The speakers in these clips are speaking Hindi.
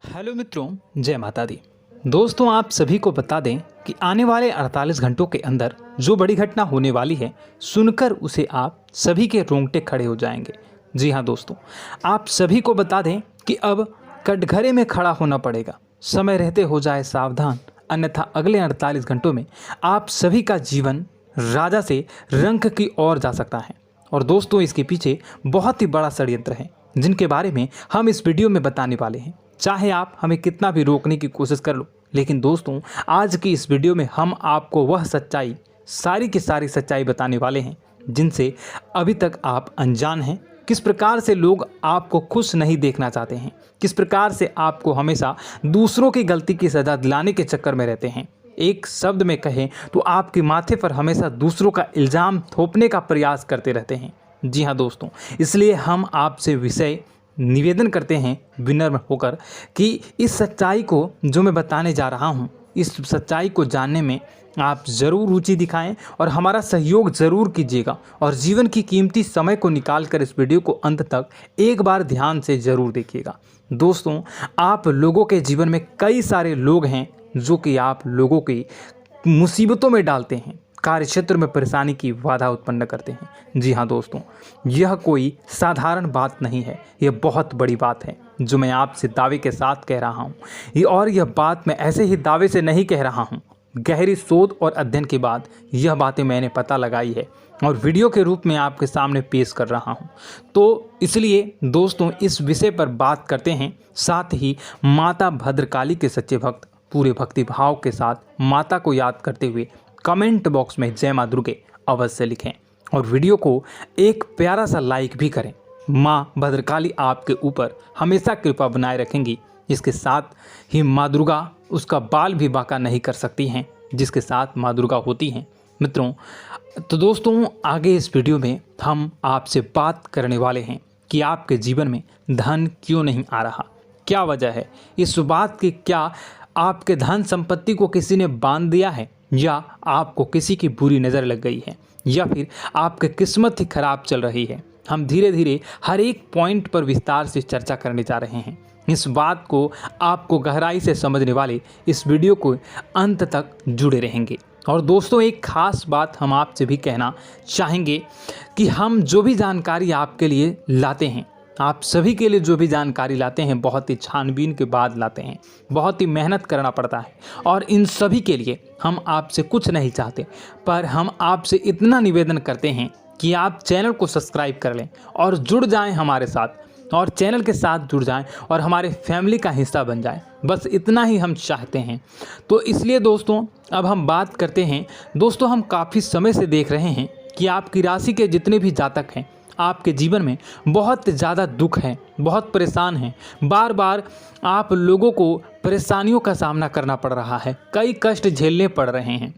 हेलो मित्रों, जय माता दी। दोस्तों, आप सभी को बता दें कि आने वाले 48 घंटों के अंदर जो बड़ी घटना होने वाली है, सुनकर उसे आप सभी के रोंगटे खड़े हो जाएंगे। जी हाँ दोस्तों, आप सभी को बता दें कि अब कटघरे में खड़ा होना पड़ेगा। समय रहते हो जाए सावधान, अन्यथा अगले 48 घंटों में आप सभी का जीवन राजा से रंक की ओर जा सकता है। और दोस्तों, इसके पीछे बहुत ही बड़ा षड्यंत्र है, जिनके बारे में हम इस वीडियो में बताने वाले हैं। चाहे आप हमें कितना भी रोकने की कोशिश कर लो, लेकिन दोस्तों, आज की इस वीडियो में हम आपको वह सच्चाई, सारी की सारी सच्चाई बताने वाले हैं जिनसे अभी तक आप अनजान हैं। किस प्रकार से लोग आपको खुश नहीं देखना चाहते हैं, किस प्रकार से आपको हमेशा दूसरों की गलती की सज़ा दिलाने के चक्कर में रहते हैं। एक शब्द में कहें तो आपके माथे पर हमेशा दूसरों का इल्ज़ाम थोपने का प्रयास करते रहते हैं। जी हाँ दोस्तों, इसलिए हम आपसे विषय निवेदन करते हैं विनम्र होकर कि इस सच्चाई को जो मैं बताने जा रहा हूँ, इस सच्चाई को जानने में आप ज़रूर रुचि दिखाएं और हमारा सहयोग ज़रूर कीजिएगा। और जीवन की कीमती समय को निकाल कर इस वीडियो को अंत तक एक बार ध्यान से ज़रूर देखिएगा। दोस्तों, आप लोगों के जीवन में कई सारे लोग हैं जो कि आप लोगों की मुसीबतों में डालते हैं, कार्य क्षेत्र में परेशानी की बाधा उत्पन्न करते हैं। जी हाँ दोस्तों, यह कोई साधारण बात नहीं है, यह बहुत बड़ी बात है जो मैं आपसे दावे के साथ कह रहा हूँ। यह बात मैं ऐसे ही दावे से नहीं कह रहा हूँ। गहरी शोध और अध्ययन के बाद यह बातें मैंने पता लगाई है और वीडियो के रूप में आपके सामने पेश कर रहा हूँ। तो इसलिए दोस्तों, इस विषय पर बात करते हैं। साथ ही माता भद्रकाली के सच्चे भक्त पूरे भक्ति भाव के साथ माता को याद करते हुए कमेंट बॉक्स में जय मां दुर्गे अवश्य लिखें और वीडियो को एक प्यारा सा लाइक भी करें। मां भद्रकाली आपके ऊपर हमेशा कृपा बनाए रखेंगी। इसके साथ ही मां दुर्गा उसका बाल भी बांका नहीं कर सकती हैं, जिसके साथ मां दुर्गा होती हैं। मित्रों, तो दोस्तों, आगे इस वीडियो में हम आपसे बात करने वाले हैं कि आपके जीवन में धन क्यों नहीं आ रहा, क्या वजह है इस बात की। क्या आपके धन संपत्ति को किसी ने बांध दिया है, या आपको किसी की बुरी नज़र लग गई है, या फिर आपकी किस्मत ही खराब चल रही है। हम धीरे धीरे हर एक पॉइंट पर विस्तार से चर्चा करने जा रहे हैं। इस बात को आपको गहराई से समझने वाले इस वीडियो को अंत तक जुड़े रहेंगे। और दोस्तों, एक ख़ास बात हम आपसे भी कहना चाहेंगे कि हम जो भी जानकारी आपके लिए लाते हैं, आप सभी के लिए जो भी जानकारी लाते हैं, बहुत ही छानबीन के बाद लाते हैं, बहुत ही मेहनत करना पड़ता है। और इन सभी के लिए हम आपसे कुछ नहीं चाहते, पर हम आपसे इतना निवेदन करते हैं कि आप चैनल को सब्सक्राइब कर लें और जुड़ जाएं हमारे साथ, और चैनल के साथ जुड़ जाएं और हमारे फैमिली का हिस्सा बन जाएं। बस इतना ही हम चाहते हैं। तो इसलिए दोस्तों, अब हम बात करते हैं। दोस्तों, हम काफ़ी समय से देख रहे हैं कि आपकी राशि के जितने भी जातक हैं, आपके जीवन में बहुत ज़्यादा दुख है, बहुत परेशान हैं। बार बार आप लोगों को परेशानियों का सामना करना पड़ रहा है, कई कष्ट झेलने पड़ रहे हैं।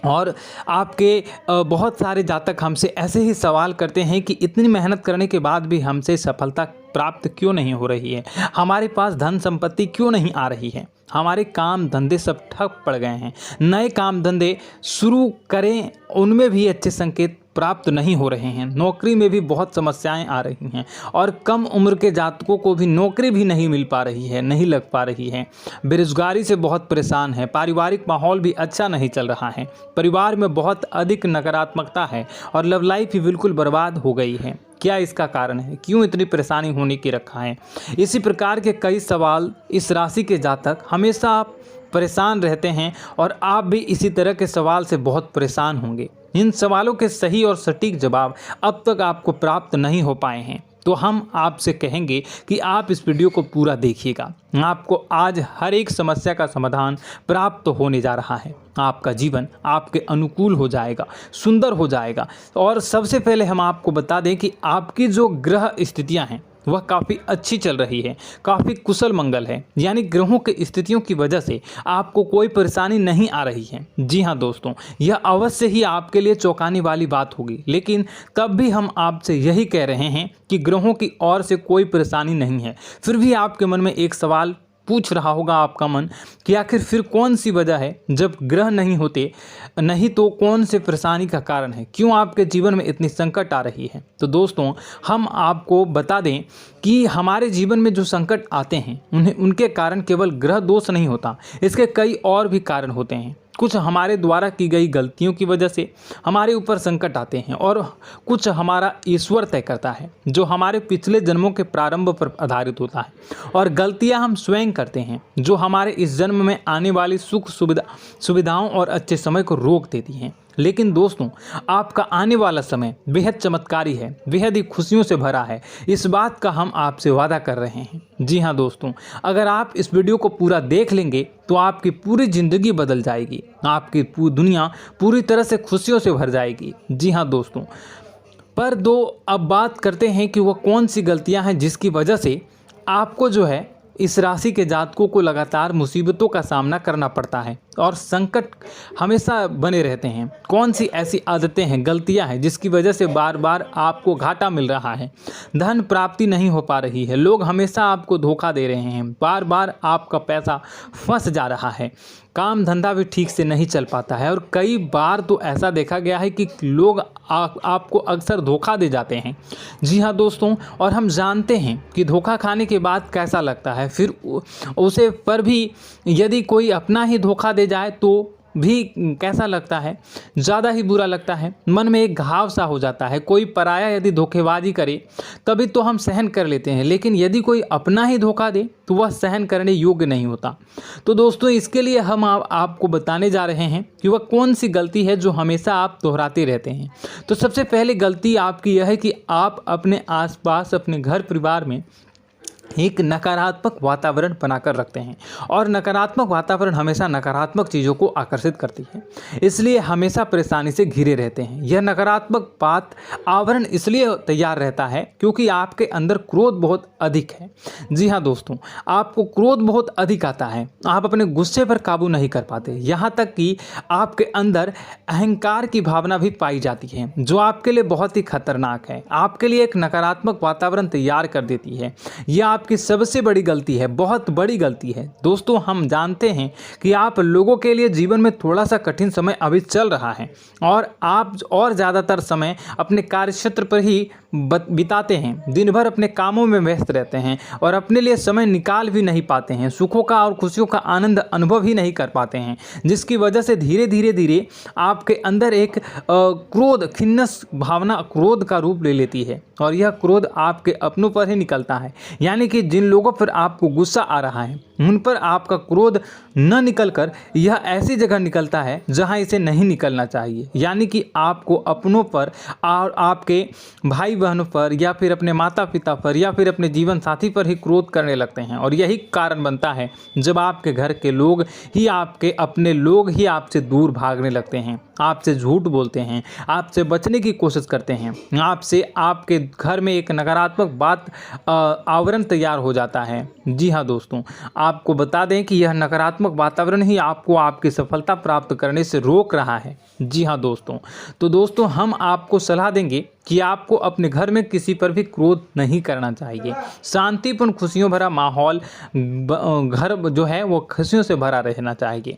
और आपके बहुत सारे जातक हमसे ऐसे ही सवाल करते हैं कि इतनी मेहनत करने के बाद भी हमसे सफलता प्राप्त क्यों नहीं हो रही है, हमारे पास धन संपत्ति क्यों नहीं आ रही है, हमारे काम धंधे सब ठप पड़ गए हैं, नए काम धंधे शुरू करें उनमें भी अच्छे संकेत प्राप्त नहीं हो रहे हैं, नौकरी में भी बहुत समस्याएं आ रही हैं, और कम उम्र के जातकों को भी नौकरी भी नहीं मिल पा रही है, नहीं लग पा रही है, बेरोजगारी से बहुत परेशान है, पारिवारिक माहौल भी अच्छा नहीं चल रहा है, परिवार में बहुत अधिक नकारात्मकता है, और लव लाइफ भी बिल्कुल बर्बाद हो गई है। क्या इसका कारण है, क्यों इतनी परेशानी होने की रखा है? इसी प्रकार के कई सवाल इस राशि के जातक हमेशा आप परेशान रहते हैं, और आप भी इसी तरह के सवाल से बहुत परेशान होंगे। इन सवालों के सही और सटीक जवाब अब तक आपको प्राप्त नहीं हो पाए हैं, तो हम आपसे कहेंगे कि आप इस वीडियो को पूरा देखिएगा। आपको आज हर एक समस्या का समाधान प्राप्त होने जा रहा है। आपका जीवन आपके अनुकूल हो जाएगा, सुंदर हो जाएगा। और सबसे पहले हम आपको बता दें कि आपकी जो ग्रह स्थितियां हैं वह काफ़ी अच्छी चल रही है, काफ़ी कुशल मंगल है, यानी ग्रहों की स्थितियों की वजह से आपको कोई परेशानी नहीं आ रही है। जी हाँ दोस्तों, यह अवश्य ही आपके लिए चौंकाने वाली बात होगी, लेकिन तब भी हम आपसे यही कह रहे हैं कि ग्रहों की ओर से कोई परेशानी नहीं है। फिर भी आपके मन में एक सवाल पूछ रहा होगा आपका मन कि आखिर फिर कौन सी वजह है, जब ग्रह नहीं होते नहीं तो कौन से परेशानी का कारण है, क्यों आपके जीवन में इतनी संकट आ रही है। तो दोस्तों हम आपको बता दें कि हमारे जीवन में जो संकट आते हैं उनके कारण केवल ग्रह दोष नहीं होता, इसके कई और भी कारण होते हैं। कुछ हमारे द्वारा की गई गलतियों की वजह से हमारे ऊपर संकट आते हैं और कुछ हमारा ईश्वर तय करता है, जो हमारे पिछले जन्मों के प्रारंभ पर आधारित होता है। और गलतियां हम स्वयं करते हैं, जो हमारे इस जन्म में आने वाली सुख सुविधाओं और अच्छे समय को रोक देती हैं। लेकिन दोस्तों आपका आने वाला समय बेहद चमत्कारी है, बेहद ही खुशियों से भरा है, इस बात का हम आपसे वादा कर रहे हैं। जी हाँ दोस्तों, अगर आप इस वीडियो को पूरा देख लेंगे तो आपकी पूरी ज़िंदगी बदल जाएगी, आपकी दुनिया पूरी तरह से खुशियों से भर जाएगी। जी हाँ दोस्तों, पर अब बात करते हैं कि वह कौन सी गलतियाँ हैं जिसकी वजह से आपको जो है इस राशि के जातकों को लगातार मुसीबतों का सामना करना पड़ता है और संकट हमेशा बने रहते हैं। कौन सी ऐसी आदतें हैं, गलतियां हैं जिसकी वजह से बार बार आपको घाटा मिल रहा है, धन प्राप्ति नहीं हो पा रही है, लोग हमेशा आपको धोखा दे रहे हैं, बार बार आपका पैसा फंस जा रहा है, काम धंधा भी ठीक से नहीं चल पाता है और कई बार तो ऐसा देखा गया है कि लोग आपको अक्सर धोखा दे जाते हैं। जी हाँ दोस्तों, और हम जानते हैं कि धोखा खाने के बाद कैसा लगता है, फिर उसे पर भी यदि कोई अपना ही धोखा दे जाए तो भी कैसा लगता है, ज़्यादा ही बुरा लगता है, मन में एक घाव सा हो जाता है। कोई पराया यदि धोखेबाजी करे तभी तो हम सहन कर लेते हैं, लेकिन यदि कोई अपना ही धोखा दे तो वह सहन करने योग्य नहीं होता। तो दोस्तों इसके लिए हम आपको बताने जा रहे हैं कि वह कौन सी गलती है जो हमेशा आप दोहराते रहते हैं। तो सबसे पहले गलती आपकी यह है कि आप अपने आसपास, अपने घर परिवार में एक नकारात्मक वातावरण बनाकर रखते हैं और नकारात्मक वातावरण हमेशा नकारात्मक चीज़ों को आकर्षित करती है, इसलिए हमेशा परेशानी से घिरे रहते हैं। यह नकारात्मक आवरण इसलिए तैयार रहता है क्योंकि आपके अंदर क्रोध बहुत अधिक है। जी हाँ दोस्तों, आपको क्रोध बहुत अधिक आता है, आप अपने गुस्से पर काबू नहीं कर पाते, यहाँ तक कि आपके अंदर अहंकार की भावना भी पाई जाती है, जो आपके लिए बहुत ही खतरनाक है, आपके लिए एक नकारात्मक वातावरण तैयार कर देती है। यह आपकी सबसे बड़ी गलती है, बहुत बड़ी गलती है। दोस्तों हम जानते हैं कि आप लोगों के लिए जीवन में थोड़ा सा कठिन समय अभी चल रहा है और आप और ज़्यादातर समय अपने कार्यक्षेत्र पर ही बिताते हैं, दिन भर अपने कामों में व्यस्त रहते हैं और अपने लिए समय निकाल भी नहीं पाते हैं, सुखों का और खुशियों का आनंद अनुभव ही नहीं कर पाते हैं, जिसकी वजह से धीरे धीरे आपके अंदर एक क्रोध, खिन्नस भावना क्रोध का रूप ले लेती है और यह क्रोध आपके अपनों पर ही निकलता है। यानी कि जिन लोगों पर आपको गुस्सा आ रहा है उन पर आपका क्रोध न निकलकर यह ऐसी जगह निकलता है जहां इसे नहीं निकलना चाहिए, यानी कि आपको अपनों पर और आपके भाई बहनों पर या फिर अपने माता पिता पर या फिर अपने जीवन साथी पर ही क्रोध करने लगते हैं। और यही कारण बनता है जब आपके घर के लोग ही, आपके अपने लोग ही आपसे दूर भागने लगते हैं, आपसे झूठ बोलते हैं, आपसे बचने की कोशिश करते हैं, आपके घर में एक नकारात्मक आवरण तैयार हो जाता है। जी हाँ दोस्तों, आपको बता दें कि यह नकारात्मक वातावरण ही आपको आपकी सफलता प्राप्त करने से रोक रहा है। जी हाँ दोस्तों, तो दोस्तों हम आपको सलाह देंगे कि आपको अपने घर में किसी पर भी क्रोध नहीं करना चाहिए। शांतिपूर्ण खुशियों भरा माहौल, घर जो है वो खुशियों से भरा रहना चाहिए।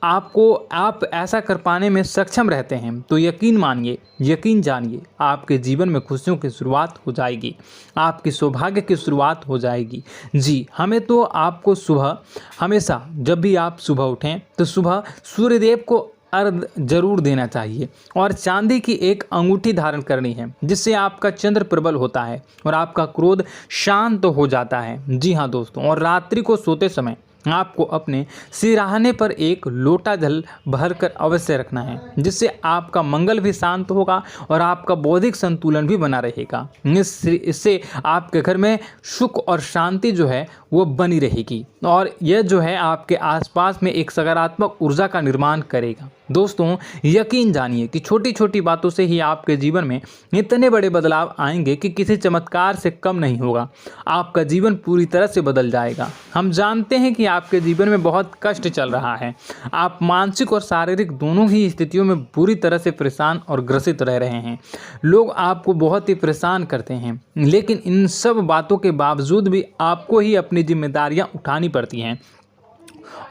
आप ऐसा कर पाने में सक्षम रहते हैं तो यकीन मानिए, यकीन जानिए, आपके जीवन में खुशियों की शुरुआत हो जाएगी, आपकी सौभाग्य की शुरुआत हो जाएगी। जी, हमें तो आपको सुबह, हमेशा जब भी आप सुबह उठें तो सुबह सूर्यदेव को अर्घ जरूर देना चाहिए और चांदी की एक अंगूठी धारण करनी है, जिससे आपका चंद्र प्रबल होता है और आपका क्रोध शांत हो जाता है। जी हाँ दोस्तों, और रात्रि को सोते समय आपको अपने सिरहाने पर एक लोटा जल भरकर अवश्य रखना है, जिससे आपका मंगल भी शांत होगा और आपका बौद्धिक संतुलन भी बना रहेगा। इससे आपके घर में सुख और शांति जो है वो बनी रहेगी और यह जो है आपके आसपास में एक सकारात्मक ऊर्जा का निर्माण करेगा। दोस्तों यकीन जानिए कि छोटी छोटी बातों से ही आपके जीवन में इतने बड़े बदलाव आएंगे कि किसी चमत्कार से कम नहीं होगा, आपका जीवन पूरी तरह से बदल जाएगा। हम जानते हैं कि आपके जीवन में बहुत कष्ट चल रहा है। आप मानसिक और शारीरिक दोनों ही स्थितियों में बुरी तरह से परेशान और ग्रसित रह रहे हैं। लोग आपको बहुत ही परेशान करते हैं, लेकिन इन सब बातों के बावजूद भी आपको ही अपनी जिम्मेदारियां उठानी पड़ती हैं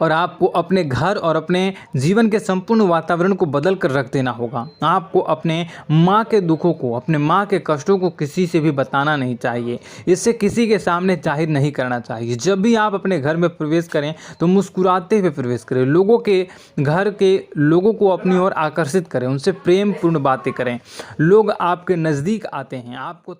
और आपको अपने घर और अपने जीवन के संपूर्ण वातावरण को बदल कर रख देना होगा। आपको अपने माँ के दुखों को, अपने माँ के कष्टों को किसी से भी बताना नहीं चाहिए। इससे किसी के सामने जाहिर नहीं करना चाहिए। जब भी आप अपने घर में प्रवेश करें तो मुस्कुराते हुए प्रवेश करें। लोगों के घर के लोगों को अपनी ओर आकर्षित करें, उनसे प्रेमपूर्ण बातें करें। लोग आपके नज़दीक आते हैं, आपको